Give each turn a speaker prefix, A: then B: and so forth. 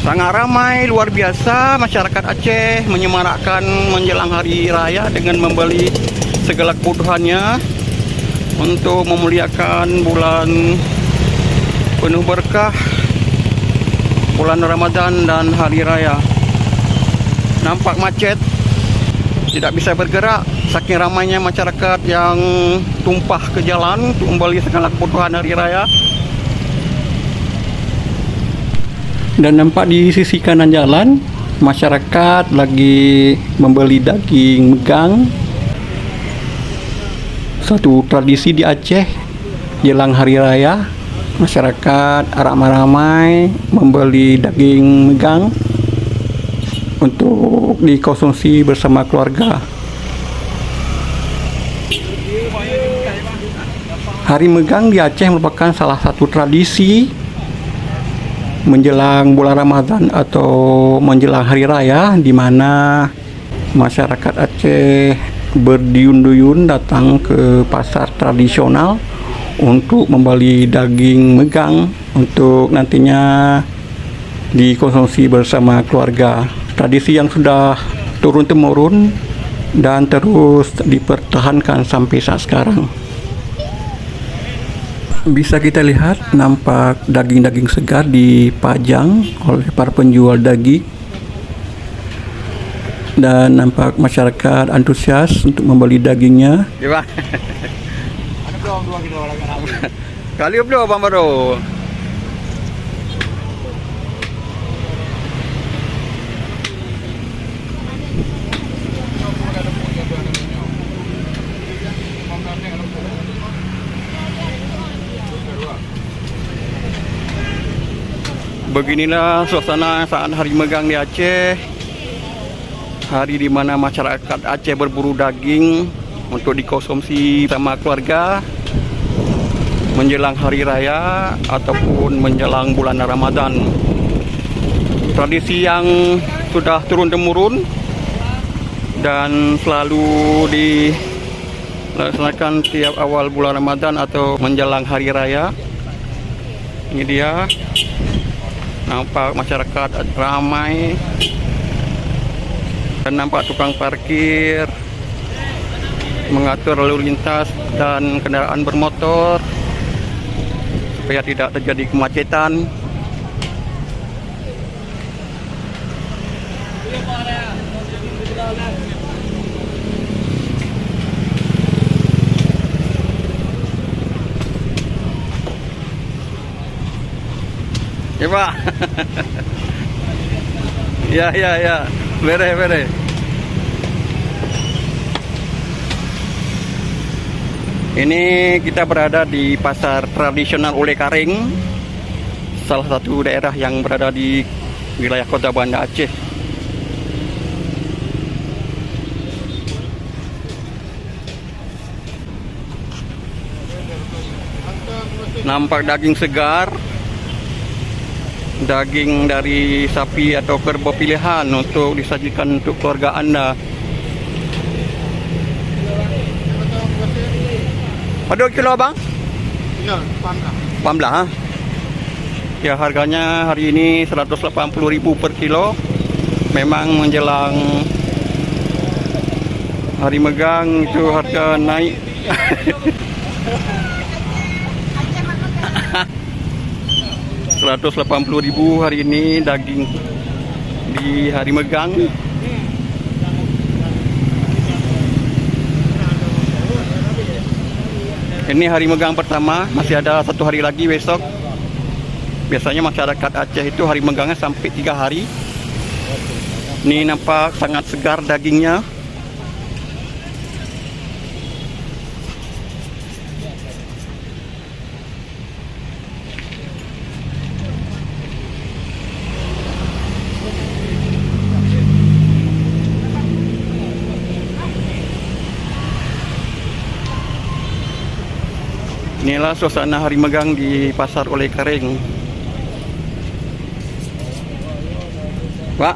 A: Sangat ramai, luar biasa masyarakat Aceh menyemarakkan menjelang hari raya dengan membeli segala kebutuhannya untuk memuliakan bulan penuh berkah, bulan Ramadan dan hari raya. Nampak macet, tidak bisa bergerak saking ramainya masyarakat yang tumpah ke jalan untuk membeli segala kebutuhan hari raya. Dan nampak di sisi kanan jalan masyarakat lagi membeli daging megang. Satu tradisi di Aceh jelang hari raya, masyarakat ramai-ramai membeli daging megang untuk dikonsumsi bersama keluarga. Hari megang di Aceh merupakan salah satu tradisi menjelang bulan Ramadan atau menjelang hari raya, di mana masyarakat Aceh berduyun-duyun datang ke pasar tradisional untuk membeli daging megang untuk nantinya dikonsumsi bersama keluarga. Tradisi yang sudah turun-temurun dan terus dipertahankan sampai saat sekarang. Bisa kita lihat nampak daging-daging segar dipajang oleh para penjual daging dan nampak masyarakat antusias untuk membeli dagingnya. Iya, kali belum Bang Bro. Beginilah suasana saat hari megang di Aceh. Hari di mana masyarakat Aceh berburu daging untuk dikonsumsi sama keluarga menjelang hari raya ataupun menjelang bulan Ramadan. Tradisi yang sudah turun-temurun dan selalu dilaksanakan tiap awal bulan Ramadan atau menjelang hari raya. Ini dia. Nampak masyarakat ramai dan nampak tukang parkir mengatur lalu lintas dan kendaraan bermotor supaya tidak terjadi kemacetan. Ya Pak. ya. Bere. Ini kita berada di pasar tradisional Oleh Karing, salah satu daerah yang berada di wilayah Kota Banda Aceh. Nampak daging segar, daging dari sapi atau kerbau pilihan untuk disajikan untuk keluarga Anda. Ada kilo Bang? Ya, 18. Ya, harganya hari ini 180.000 per kilo. Memang menjelang hari megang itu harga naik. 180.000 hari ini daging di hari megang. Ini hari megang pertama, masih ada 1 hari lagi besok. Biasanya masyarakat Aceh itu hari megangnya sampai 3 hari. Ini nampak sangat segar dagingnya. Inilah suasana hari megang di pasar Oleh Karing. Pak.